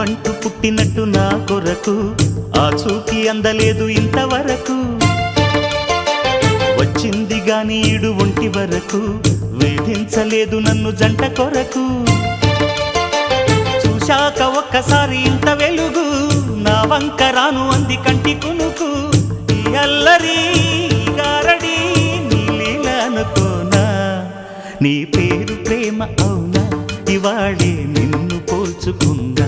నువ్వంటూ పుట్టినట్టు నా కొరకు ఆ చూకి అందలేదు ఇంతవరకు వచ్చింది గాని ఈడు ఒంటి వరకు వేధించలేదు నన్ను జంట కొరకు చూశాక ఒక్కసారి ఇంత వెలుగు నా వంక రాను అంది కంటి కునుకు ఈ అల్లరి గారడి నీ లీల అనుకోనా నీ పేరు ప్రేమ అవునా ఇవాళే నిన్ను పోల్చుకుందా